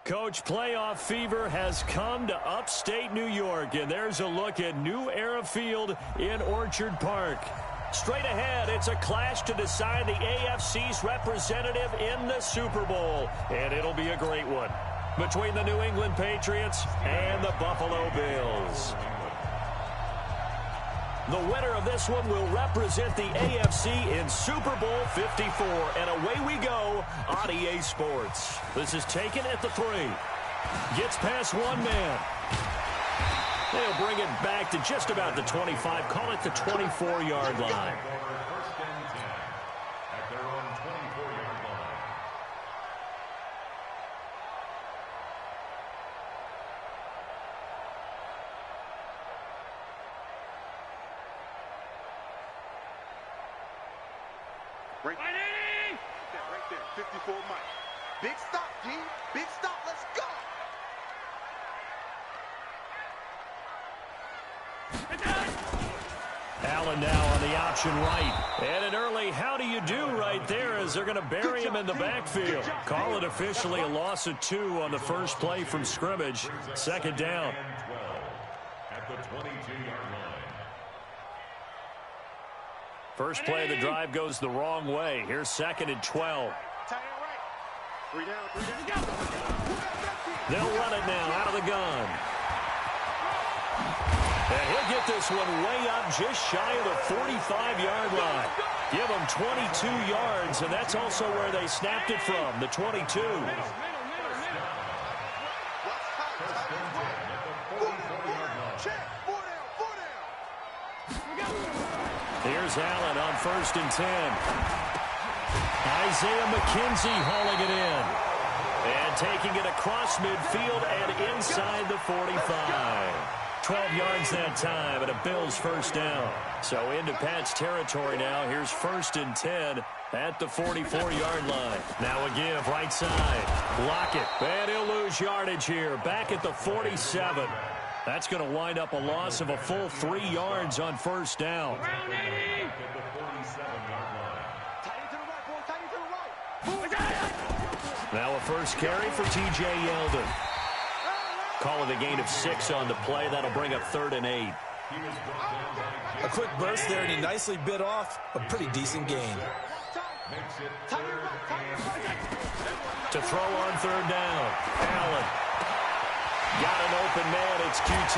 Coach, playoff fever has come to upstate New York, and there's a look at New Era Field in Orchard Park. Straight ahead, it's a clash to decide the AFC's representative in the Super Bowl, and it'll be a great one between the New England Patriots and the Buffalo Bills. The winner of this one will represent the AFC in Super Bowl 54. And away we go on EA Sports. This is taken at the 3. Gets past one man. They'll bring it back to just about the 25. Call it the 24-yard line. Right there, 54 Mike. Big stop, D. Big stop. Let's go. Allen now on the option right. And an early how do you do right there as they're going to bury him in the backfield. Call it officially a loss of 2 on the first play from scrimmage. Second down. At the 22-yard line. First play of the drive goes the wrong way. Here's 2nd and 12. They'll run it now out of the gun. And he'll get this one way up just shy of the 45-yard line. Give them 22 yards, and that's also where they snapped it from, the 22. Here's Allen on 1st and 10. Isaiah McKenzie hauling it in. And taking it across midfield and inside the 45. 12 yards that time and a Bills first down. So into Pat's territory now. Here's 1st and 10 at the 44-yard line. Now a give right side. Block it. And he'll lose yardage here. Back at the 47. That's going to wind up a loss of a full 3 yards on first down. Now a first carry for T.J. Yeldon. Call it a gain of 6 on the play. That'll bring up 3rd and 8. A quick burst there, and he nicely bit off a pretty decent gain. To throw on 3rd down. Allen. Got an open man. It's QT.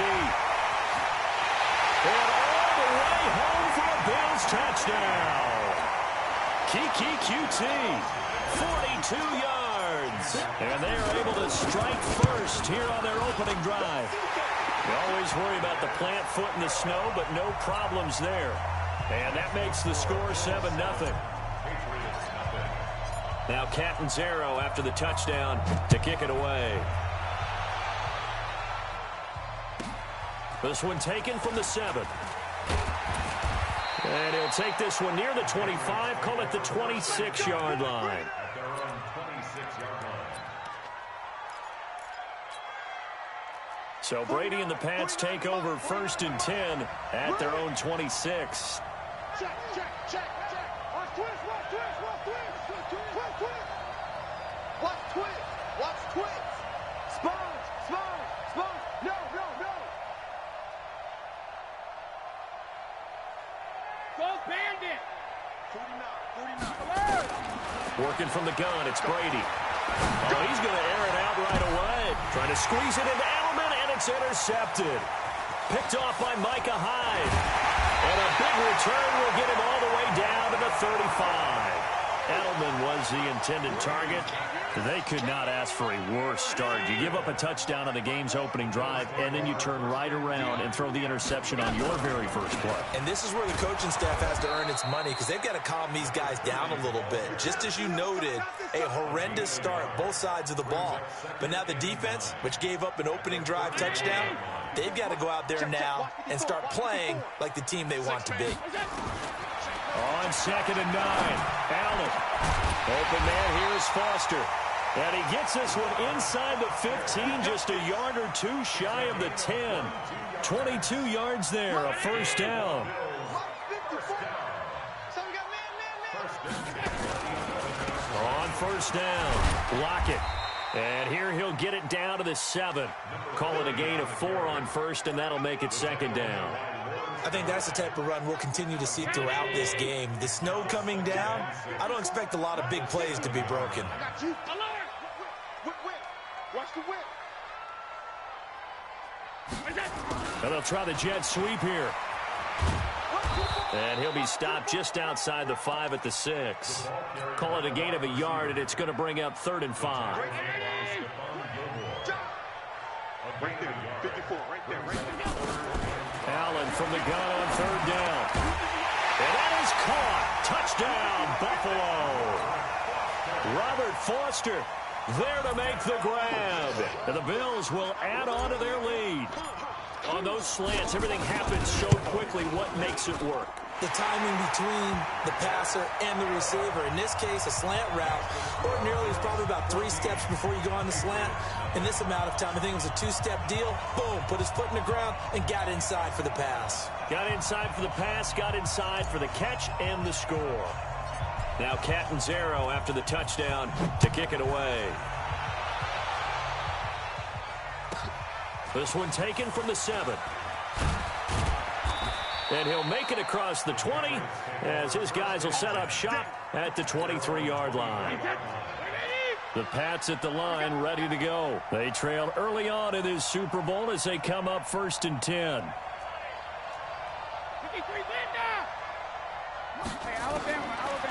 And all the way home for a Bills touchdown. Kiki QT. 42 yards. And they are able to strike first here on their opening drive. You always worry about the plant foot in the snow, but no problems there. And that makes the score 7-0. Now Catanzaro after the touchdown to kick it away. This one taken from the 7. And he'll take this one near the 25, call it the 26-yard line. So Brady and the Pats take over 1st and 10 at their own 26. Check. Watch twist. Sponge. No. Go Bandit. 49. Working from the gun, it's Brady. Oh, he's going to air it out right away. Trying to squeeze it into Edelman, and it's intercepted. Picked off by Micah Hyde. And a big return will get him all the way down to the 35. Edelman was the intended target. They could not ask for a worse start. You give up a touchdown on the game's opening drive, and then you turn right around and throw the interception on your very first play. And this is where the coaching staff has to earn its money, because they've got to calm these guys down a little bit. Just as you noted, a horrendous start, both sides of the ball. But now the defense, which gave up an opening drive touchdown, they've got to go out there now and start playing like the team they want to be. On 2nd and 9, Allen. Open man here is Foster. And he gets this one inside the 15, just a yard or 2 shy of the 10. 22 yards there, a first down. On first down, Lockett. And here he'll get it down to the 7. Call it a gain of 4 on first, and that'll make it second down. I think that's the type of run we'll continue to see throughout this game. The snow coming down, I don't expect a lot of big plays to be broken. I got you. Watch the whip. And they'll try the jet sweep here. And he'll be stopped just outside the 5 at the 6. Call it a gain of a yard, and it's going to bring up 3rd and 5. Right there, 54, right there. Allen from the gun on 3rd down. And that is caught. Touchdown, Buffalo. Robert Foster there to make the grab. And the Bills will add on to their lead. On those slants, everything happens so quickly. What makes it work? The timing between the passer and the receiver. In this case, a slant route ordinarily is probably about 3 steps before you go on the slant. In this amount of time, I think it was a 2-step deal. Boom, put his foot in the ground and got inside for the pass. Got inside for the pass, got inside for the catch and the score. Now Catanzaro after the touchdown to kick it away. This one taken from the 7. And he'll make it across the 20 as his guys will set up shop at the 23-yard line. The Pats at the line ready to go. They trail early on in this Super Bowl as they come up 1st and 10.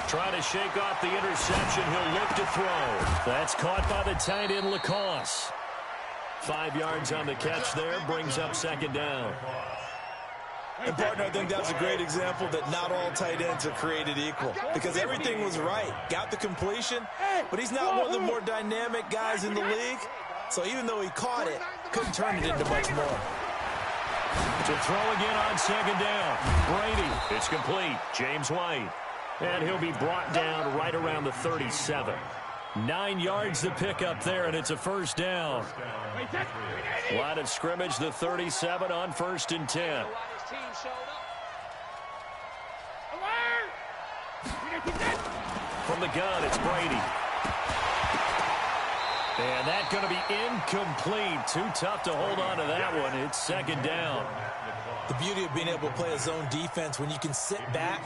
Trying to shake off the interception. He'll look to throw. That's caught by the tight end, Lacoste. 5 yards on the catch there, brings up 2nd down. And, partner, I think that's a great example that not all tight ends are created equal because everything was right. Got the completion, but he's not one of the more dynamic guys in the league. So even though he caught it, couldn't turn it into much more. To throw again on 2nd down. Brady, it's complete. James White. And he'll be brought down right around the 37. 9 yards to pick up there, and it's a 1st down. Line of scrimmage, the 37 on 1st and 10. From the gun, it's Brady. And that's going to be incomplete. Too tough to hold on to that one. It's 2nd down. The beauty of being able to play a zone defense when you can sit back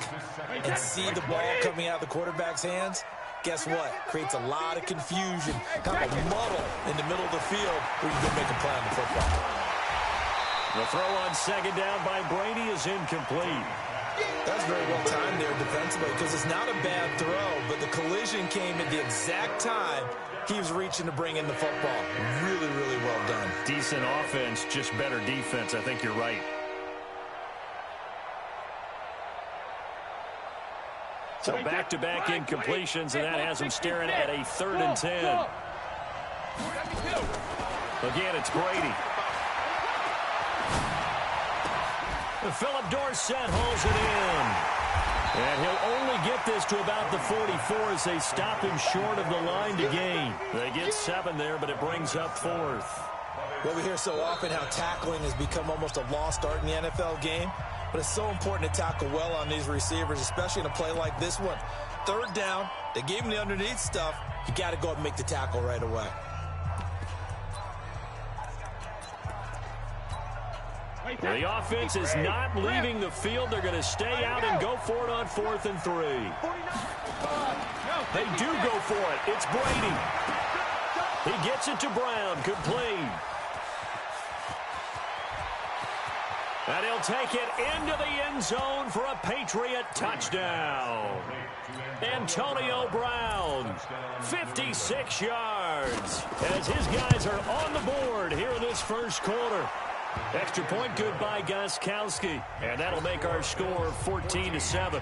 and see the ball coming out of the quarterback's hands, guess what? Creates a lot of confusion, kind of a muddle in the middle of the field where you can make a play on the football. The throw on 2nd down by Brady is incomplete. That's very well timed there defensively because it's not a bad throw, but the collision came at the exact time he was reaching to bring in the football. Really, really well done. Decent offense, just better defense. I think you're right. So back-to-back incompletions, and that has him staring at a 3rd and 10. Again, it's Brady. Philip Dorsett hauls it in. And he'll only get this to about the 44 as they stop him short of the line to gain. They get 7 there, but it brings up 4th. Well, we hear so often how tackling has become almost a lost art in the NFL game. But it's so important to tackle well on these receivers, especially in a play like this one. 3rd down, they gave him the underneath stuff. You got to go up and make the tackle right away. The offense is not leaving the field. They're going to stay out and go for it on 4th and 3. They do go for it. It's Brady. He gets it to Brown, complete. And he'll take it into the end zone for a Patriot touchdown. Antonio Brown, 56 yards, as his guys are on the board here in this 1st quarter. Extra point good by Gostkowski, and that'll make our score 14-7.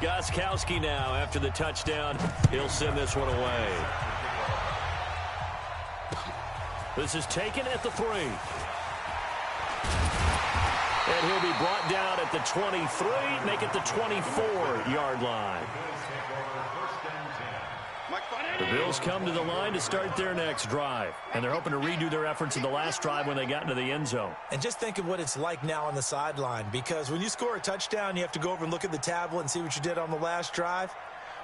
Gostkowski now, after the touchdown, he'll send this one away. This is taken at the 3. And he'll be brought down at the 23, make it the 24-yard line. The Bills come to the line to start their next drive, and they're hoping to redo their efforts in the last drive when they got into the end zone. And just think of what it's like now on the sideline, because when you score a touchdown, you have to go over and look at the tablet and see what you did on the last drive.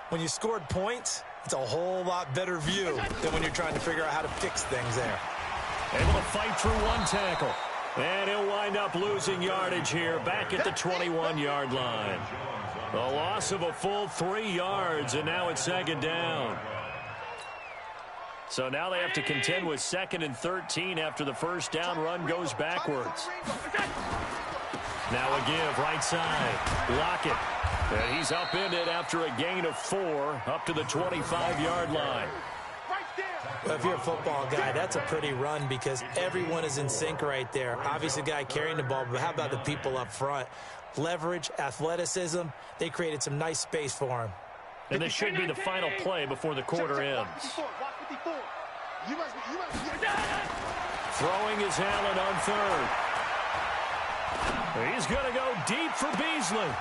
When you scored points, It's a whole lot better view than when you're trying to figure out how to fix things there. Able to fight through one tackle. And he'll wind up losing yardage here back at the 21-yard line. A loss of a full 3 yards, and now it's second down. So now they have to contend with 2nd and 13 after the first down run goes backwards. Now a give right side. Lockett. And he's upended after a gain of 4 up to the 25-yard line. Well, if you're a football guy, that's a pretty run because everyone is in sync right there. Obviously, the guy carrying the ball, but how about the people up front? Leverage, athleticism, they created some nice space for him. And this should be the final play before the quarter ends. Throwing is Allen on 3rd. He's going to go deep for Beasley.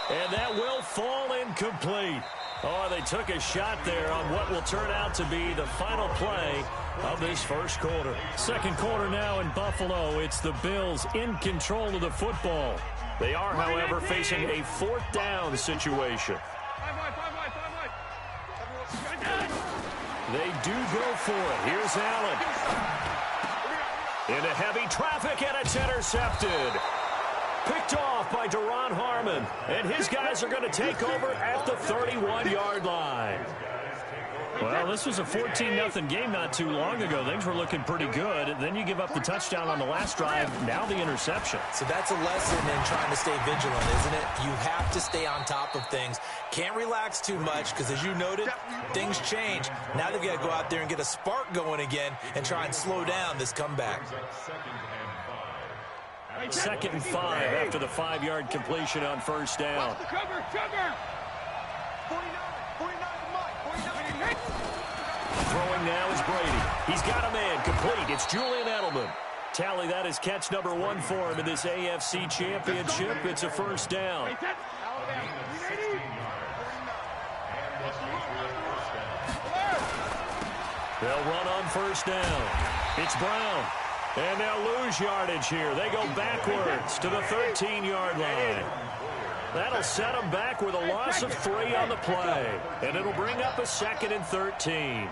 And that will fall incomplete. Oh, they took a shot there on what will turn out to be the final play of this first quarter. Second quarter now in Buffalo. It's the Bills in control of the football. They are, however, facing a 4th down situation. They do go for it. Here's Allen. Into heavy traffic, and it's intercepted. Picked off by Deron Harmon. And his guys are going to take over at the 31-yard line. Well, this was a 14-0 game not too long ago. Things were looking pretty good. Then you give up the touchdown on the last drive. Now the interception. So that's a lesson in trying to stay vigilant, isn't it? You have to stay on top of things. Can't relax too much because, as you noted, things change. Now they've got to go out there and get a spark going again and try and slow down this comeback. 2nd and 5 after the 5-yard completion on first down. Throwing now is Brady. He's got a man complete. It's Julian Edelman. Tally, that is catch number 1 for him in this AFC Championship. It's a first down. They'll run on first down. It's Brown. And they'll lose yardage here. They go backwards to the 13-yard line. That'll set them back with a loss of 3 on the play. And it'll bring up a 2nd and 13.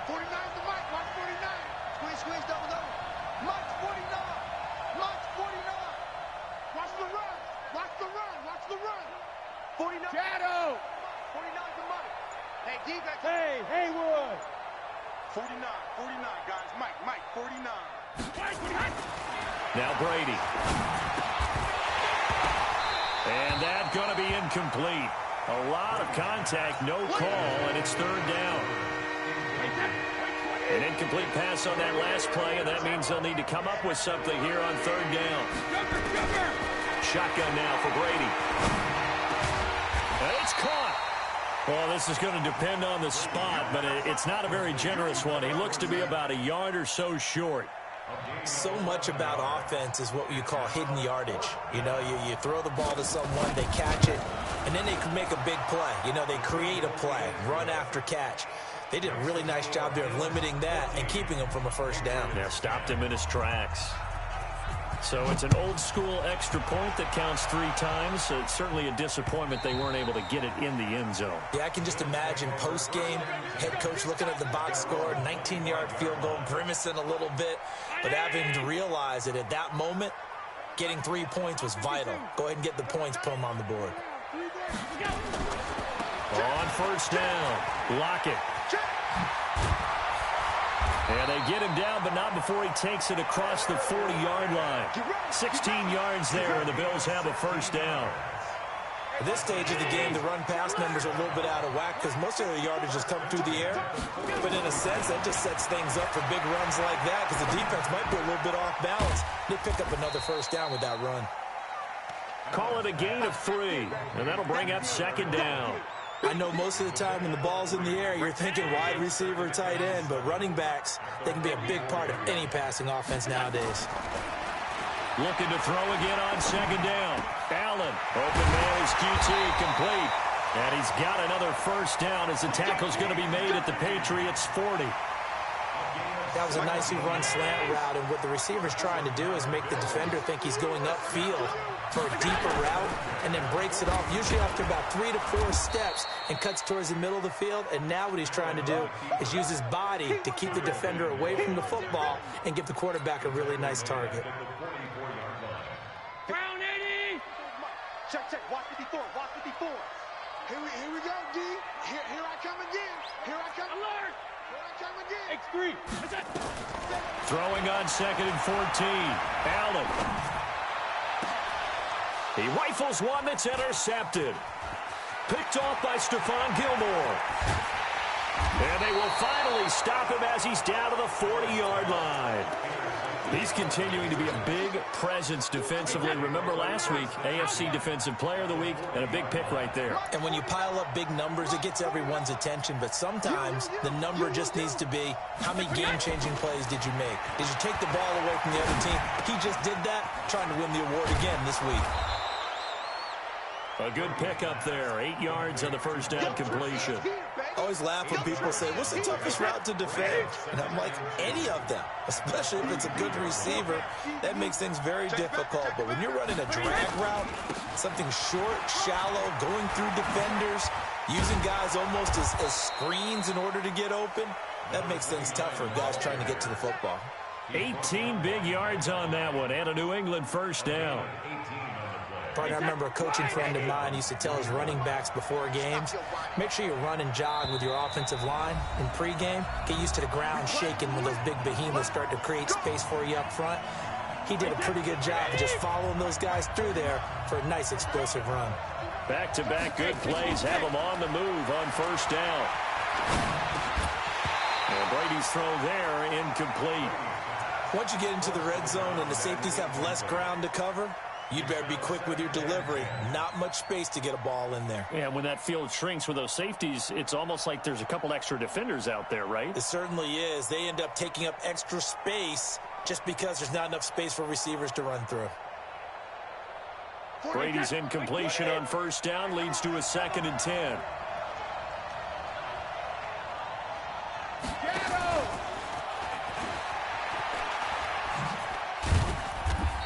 49 to Mike. Watch 49. Squeeze, double. Mike's 49. Mike's 49. Watch the run. Watch the run. 49. Shadow. 49 to Mike. Hey, defense. Hey, Haywood. 49, guys. Mike, 49. Now Brady. And that's going to be incomplete. A lot of contact, no call, and it's 3rd down. An incomplete pass on that last play, and that means they'll need to come up with something here on 3rd down. Shotgun now for Brady. And it's caught. Well, this is going to depend on the spot, but it's not a very generous one. He looks to be about a yard or so short. So much about offense is what you call hidden yardage. You know, you throw the ball to someone, they catch it, and then they can make a big play. You know, they create a play, run after catch. They did a really nice job there of limiting that and keeping him from a first down. Yeah, stopped him in his tracks. So it's an old-school extra point that counts 3 times. So it's certainly a disappointment they weren't able to get it in the end zone. Yeah, I can just imagine post-game, head coach looking at the box score, 19-yard field goal, grimacing a little bit, but having to realize that at that moment, getting 3 points was vital. Go ahead and get the points, put them on the board. On first down, Lockett. And they get him down, but not before he takes it across the 40-yard line. 16 yards there, and the Bills have a first down. At this stage of the game, the run-pass numbers are a little bit out of whack because most of the yardage has come through the air. But in a sense, that just sets things up for big runs like that because the defense might be a little bit off balance. They pick up another first down with that run. Call it a gain of 3, and that'll bring up second down. I know most of the time when the ball's in the air, you're thinking wide receiver, tight end, but running backs, they can be a big part of any passing offense nowadays. Looking to throw again on second down. Allen, open man is QT, complete. And he's got another first down as the tackle's going to be made at the Patriots' 40. That was a nicely run slant route, and what the receiver's trying to do is make the defender think he's going upfield for a deeper route, and then breaks it off, usually after about 3 to 4 steps, and cuts towards the middle of the field. And now what he's trying to do is use his body to keep the defender away from the football and give the quarterback a really nice target. Brown 80! Check. Watch 54. Here we go, D. Here I come again. Alert! Here I come again. X3. Throwing on 2nd and 14. Allen. He rifles one that's intercepted. Picked off by Stephon Gilmore. And they will finally stop him as he's down to the 40-yard line. He's continuing to be a big presence defensively. Remember last week, AFC Defensive Player of the Week, and a big pick right there. And when you pile up big numbers, it gets everyone's attention. But sometimes the number just needs to be, how many game-changing plays did you make? Did you take the ball away from the other team? He just did that, trying to win the award again this week. A good pick up there. 8 yards on the first down completion. I always laugh when people say, what's the toughest route to defend? And I'm like, any of them, especially if it's a good receiver. That makes things very difficult. But when you're running a drag route, something short, shallow, going through defenders, using guys almost as screens in order to get open, that makes things tough for guys trying to get to the football. 18 big yards on that one, and a New England first down. Partner, I remember a coaching friend of mine used to tell his running backs before games, make sure you run and jog with your offensive line in pregame. Get used to the ground shaking when those big behemoths start to create space for you up front. He did a pretty good job of just following those guys through there for a nice explosive run. Back-to-back good plays have him on the move on first down. And Brady's throw there incomplete. Once you get into the red zone and the safeties have less ground to cover, you'd better be quick with your delivery. Not much space to get a ball in there. Yeah, when that field shrinks with those safeties, it's almost like there's a couple extra defenders out there, right? It certainly is. They end up taking up extra space just because there's not enough space for receivers to run through. Brady's incompletion on first down leads to a 2nd and 10.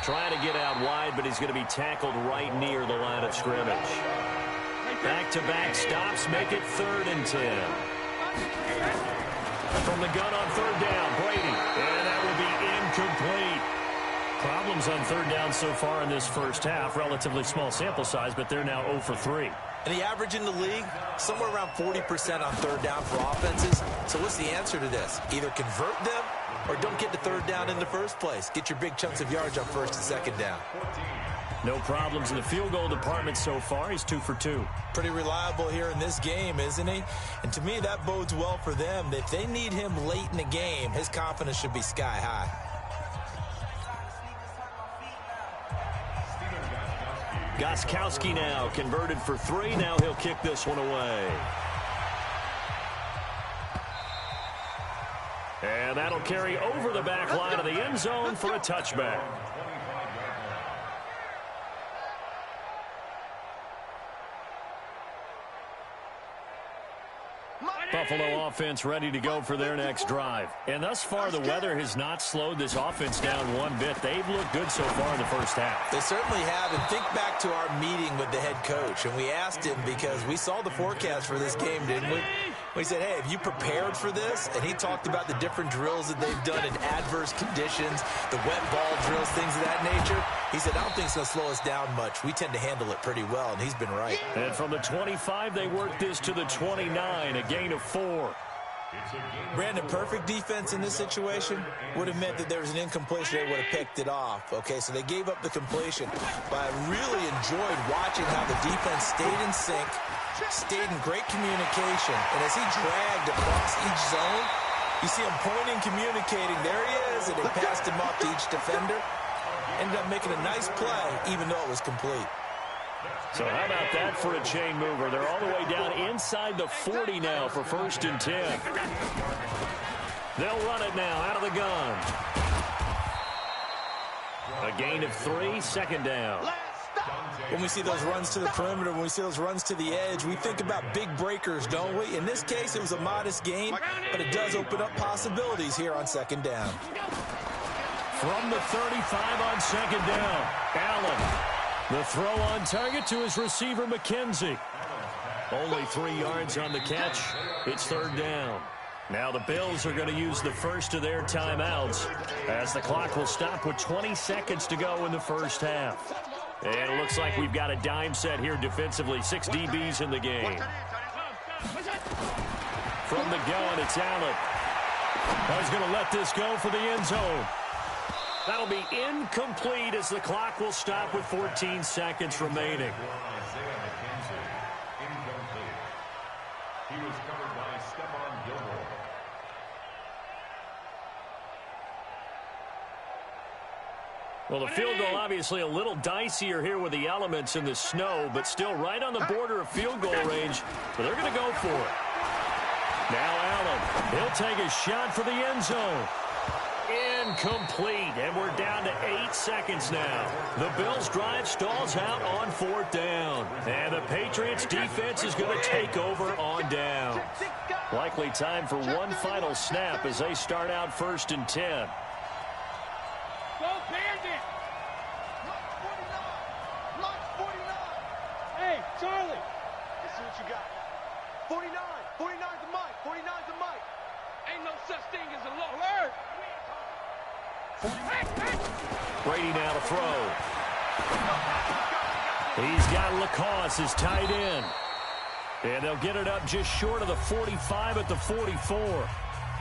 Trying to get out wide, but he's going to be tackled right near the line of scrimmage. Back-to-back stops make it 3rd and 10. From the gun on 3rd down, Brady. And that will be incomplete. Problems on 3rd down so far in this first half. Relatively small sample size, but they're now 0 for 3. And the average in the league, somewhere around 40% on 3rd down for offenses. So what's the answer to this? Either convert them or don't get to 3rd down in the first place. Get your big chunks of yards on 1st and 2nd down. No problems in the field goal department so far. He's 2 for 2. Pretty reliable here in this game, isn't he? And to me, that bodes well for them. If they need him late in the game, his confidence should be sky high. Gostkowski now converted for 3. Now he'll kick this one away. And that'll carry over the back line of the end zone for a touchback. Buffalo offense ready to go for their next drive. And thus far, the weather has not slowed this offense down one bit. They've looked good so far in the first half. They certainly have. And think back to our meeting with the head coach. And we asked him because we saw the forecast for this game, didn't we? We said, hey, have you prepared for this? And he talked about the different drills that they've done in adverse conditions, the wet ball drills, things of that nature. He said, I don't think it's going to slow us down much. We tend to handle it pretty well, and he's been right. And from the 25, they work this to the 29, a gain of 4. Brandon, perfect defense in this situation would have meant that there was an incompletion. They would have picked it off. Okay, so they gave up the completion. But I really enjoyed watching how the defense stayed in sync, stayed in great communication. And as he dragged across each zone, you see him pointing, communicating. There he is, and they passed him off to each defender. Ended up making a nice play, even though it was complete. So how about that for a chain mover? They're all the way down inside the 40 now for 1st and 10. They'll run it now out of the gun. A gain of 3, 2nd down. When we see those runs to the perimeter, when we see those runs to the edge, we think about big breakers, don't we? In this case, it was a modest gain, but it does open up possibilities here on second down. From the 35 on second down, Allen. The throw on target to his receiver, McKenzie. Only 3 yards on the catch. It's third down. Now the Bills are going to use the first of their timeouts as the clock will stop with 20 seconds to go in the first half. And it looks like we've got a dime set here defensively. 6 DBs in the game. From the gun, it's Allen. He's going to let this go for the end zone. That'll be incomplete as the clock will stop with 14 seconds remaining. He was covered by Stephon Gilmore. Well, the field goal obviously a little dicier here with the elements in the snow, but still right on the border of field goal range. But they're going to go for it. Now Allen, he'll take a shot for the end zone. Incomplete, and we're down to 8 seconds now. The Bills' drive stalls out on fourth down, and the Patriots' defense is going to take over on down. Likely time for one final snap as they start out 1st and 10. Go Bandit! March 49! Hey, Charlie! Let's see what you got. 49! 49's the mic! 49's the mic! Ain't no such thing as a low alert! Brady now to throw. He's got Lacoste as tight end. And they'll get it up just short of the 45 at the 44.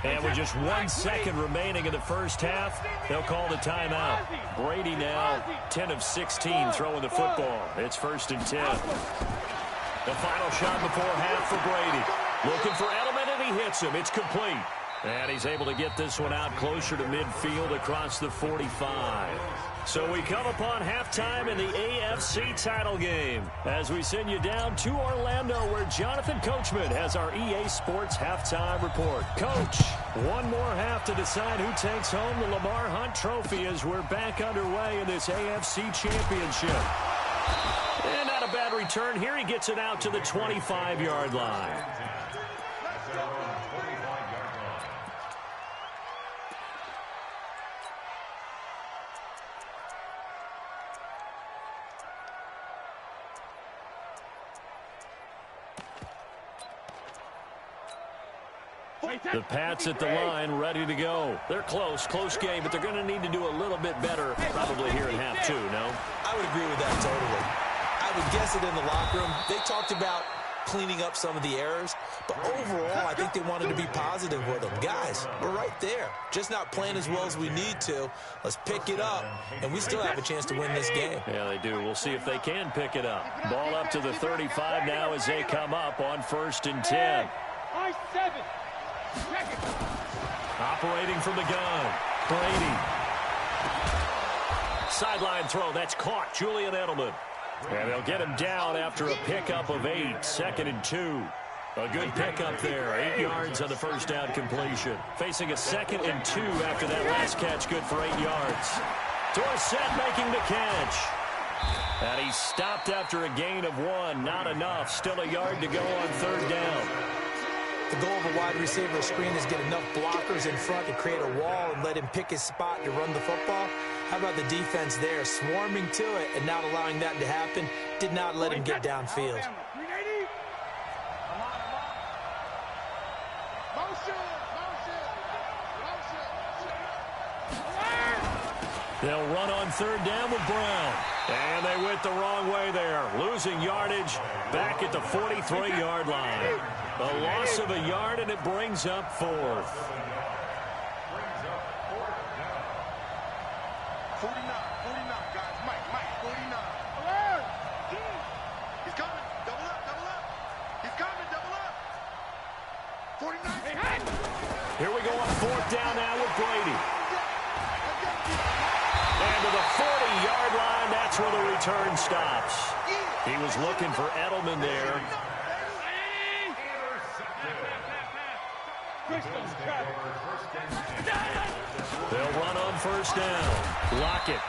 And with just 1 second remaining in the first half, they'll call the timeout. Brady now 10 of 16 throwing the football. It's 1st and 10. The final shot before half for Brady. Looking for Edelman, and he hits him. It's complete. And he's able to get this one out closer to midfield across the 45. So we come upon halftime in the AFC title game as we send you down to Orlando where Jonathan Coachman has our EA Sports halftime report. Coach, one more half to decide who takes home the Lamar Hunt Trophy as we're back underway in this AFC Championship. And not a bad return here. He gets it out to the 25-yard line. The Pats at the line, ready to go. They're close game, but they're going to need to do a little bit better probably here in half 2, no? I would agree with that totally. I would guess it in the locker room. They talked about cleaning up some of the errors, but overall, I think they wanted to be positive with them. Guys, we're right there. Just not playing as well as we need to. Let's pick it up, and we still have a chance to win this game. Yeah, they do. We'll see if they can pick it up. Ball up to the 35 now as they come up on 1st and 10. I-7. Operating from the gun, Brady. Sideline throw, that's caught, Julian Edelman. And they'll get him down after a pickup of 8, 2nd and 2. A good pickup there, 8 yards on the first down completion. Facing a 2nd and 2 after that last catch, good for 8 yards. Dorsett making the catch. And he stopped after a gain of 1, not enough. Still a yard to go on 3rd down. The goal of a wide receiver screen is get enough blockers in front to create a wall and let him pick his spot to run the football. How about the defense there, swarming to it and not allowing that to happen? Did not let him get downfield. They'll run on 3rd down with Brown. And they went the wrong way there, losing yardage back at the 43-yard line. A loss of a yard, and it brings up 4th. 49, 49, guys. Mike, 49. Alert! He's coming. Double up. He's coming, double up. 49. Hey. Here we go on 4th down now with Brady. And to the 40-yard line, that's where the return stops. He was looking for Edelman there. They'll run on 1st down. Lockett.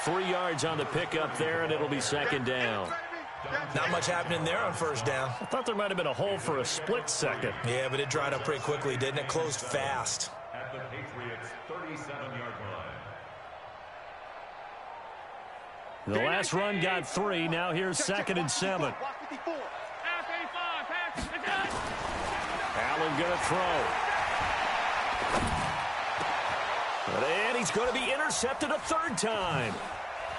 3 yards on the pickup there, and it'll be second down. Not much happening there on first down. I thought there might have been a hole for a split second. Yeah, but it dried up pretty quickly, didn't it? Closed fast. At the Patriots' 37-yard line. The last run got 3. Now here's second and 7. Allen going to throw. And he's going to be intercepted a third time.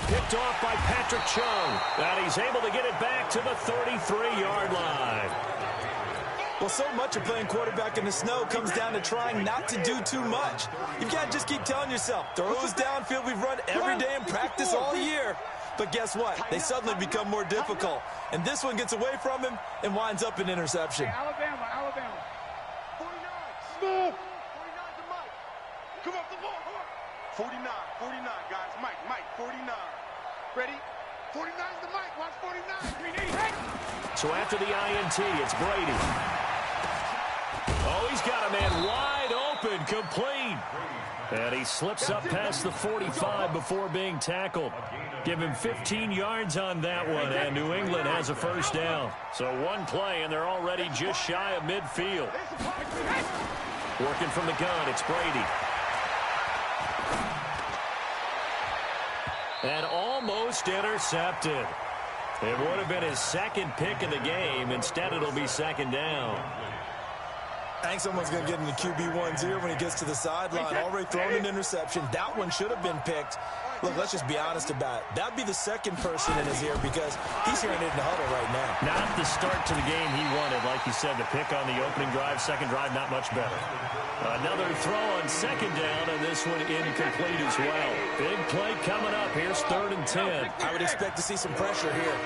Picked off by Patrick Chung. And he's able to get it back to the 33-yard line. Well, so much of playing quarterback in the snow comes down to trying not to do too much. You've got to just keep telling yourself, throws downfield we've run every day in practice all year. But guess what? They suddenly become more difficult. And this one gets away from him and winds up an interception. Hey, Alabama. 49. Smooth. 49 to Mike. Come up the ball. 49, guys. Mike, 49. Ready? 49 to Mike. Watch 49. So after the INT, it's Brady. Oh, he's got a man wide open, complete. And he slips up past the 45 before being tackled. Give him 15 yards on that one, and New England has a first down. So one play, and they're already just shy of midfield. Working from the gun, it's Brady. And almost intercepted. It would have been his second pick in the game. Instead, it'll be second down. I think someone's going to get in the QB1's ear when he gets to the sideline. Already thrown an interception. That one should have been picked. Look, let's just be honest about it. That'd be the second person in his ear because he's hearing it in the huddle right now. Not the start to the game he wanted. Like you said, the pick on the opening drive, second drive, not much better. Another throw on second down, and this one incomplete as well. Big play coming up. Here's 3rd and 10. I would expect to see some pressure here.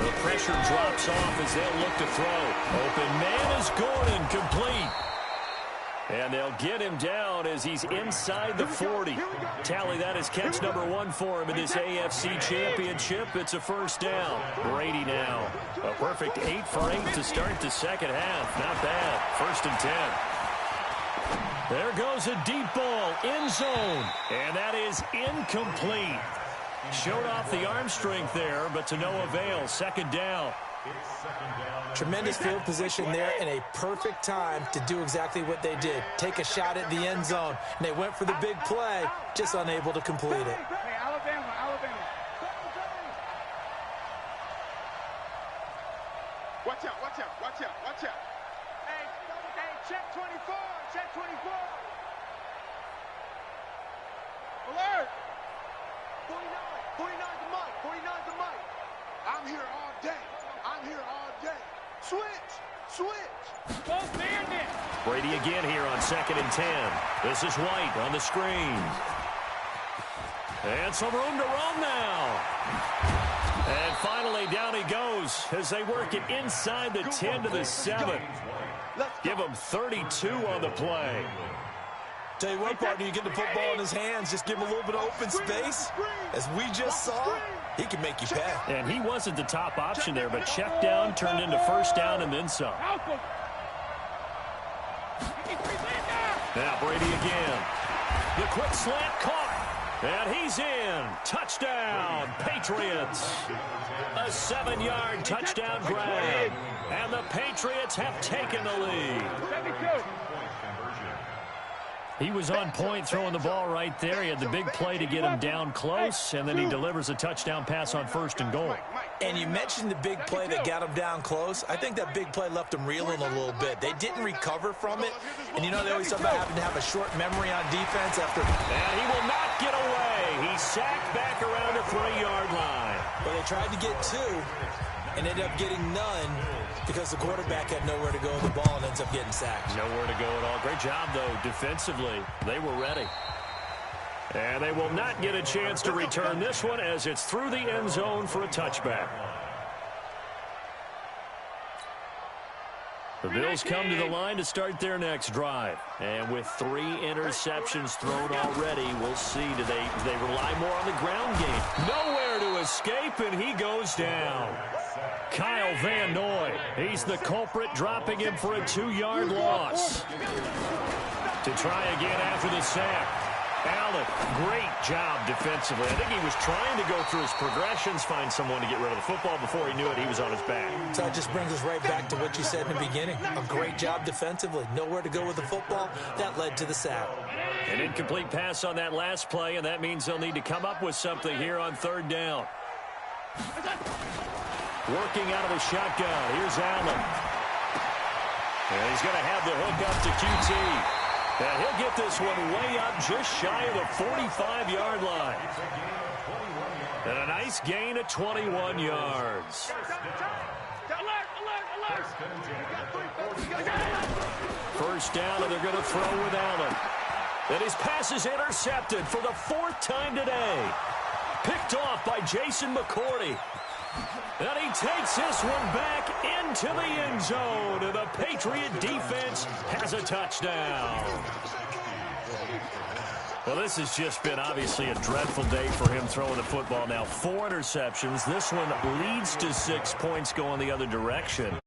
The pressure drops off as they'll look to throw. Open man is Gordon, complete. And they'll get him down as he's inside the 40. Tally, that is catch number 1 for him in this AFC Championship. It's a first down. Brady now. A perfect 8 for 8 to start the second half. Not bad. 1st and 10. There goes a deep ball, end zone. And that is incomplete. Showed off the arm strength there, but to no avail. Second down. Tremendous field position there and a perfect time to do exactly what they did. Take a shot at the end zone. And they went for the big play, just unable to complete it. Hey, Alabama. Watch out. Hey, check 24. Alert. 49 to Mike. I'm here all day. Switch. Both bandits. Brady again here on 2nd and 10. This is White on the screen. And some room to roam now. And finally down he goes as they work it inside the 10 to the 7. Give him 32 on the play. Tell you what, partner, you get the football in his hands, just give him a little bit of open space. As we just saw, he can make you pay. And he wasn't the top option there, but check down turned into first down and then some. Now Brady again. The quick slant caught. And he's in. Touchdown, Patriots. A 7-yard touchdown grab. And the Patriots have taken the lead. He was on point throwing the ball right there. He had the big play to get him down close, and then he delivers a touchdown pass on 1st and goal. And you mentioned the big play that got him down close. I think that big play left him reeling a little bit. They didn't recover from it. And you know they always talk about having to have a short memory on defense after. And he will not get away. He's sacked back around the 3-yard line. But they tried to get 2 and ended up getting none because the quarterback had nowhere to go with the ball and ends up getting sacked. Nowhere to go at all. Great job, though, defensively. They were ready. And they will not get a chance to return this one as it's through the end zone for a touchback. The Bills come to the line to start their next drive. And with 3 interceptions thrown already, we'll see. Do they rely more on the ground game? Nowhere to escape, and he goes down. Kyle Van Noy, he's the culprit, dropping him for a 2-yard loss. To try again after the sack. Allen, great job defensively. I think he was trying to go through his progressions, find someone to get rid of the football. Before he knew it, he was on his back. So it just brings us right back to what you said in the beginning. A great job defensively. Nowhere to go with the football. That led to the sack. An incomplete pass on that last play, and that means they'll need to come up with something here on third down. Working out of a shotgun. Here's Allen. And he's going to have the hook up to QT. And he'll get this one way up just shy of the 45-yard line. And a nice gain of 21 yards. First down, and they're going to throw with Allen. And his pass is intercepted for the 4th time today. Picked off by Jason McCourty. And he takes this one back into the end zone. And the Patriot defense has a touchdown. Well, this has just been obviously a dreadful day for him throwing the football. Now 4 interceptions. This one leads to 6 points going the other direction.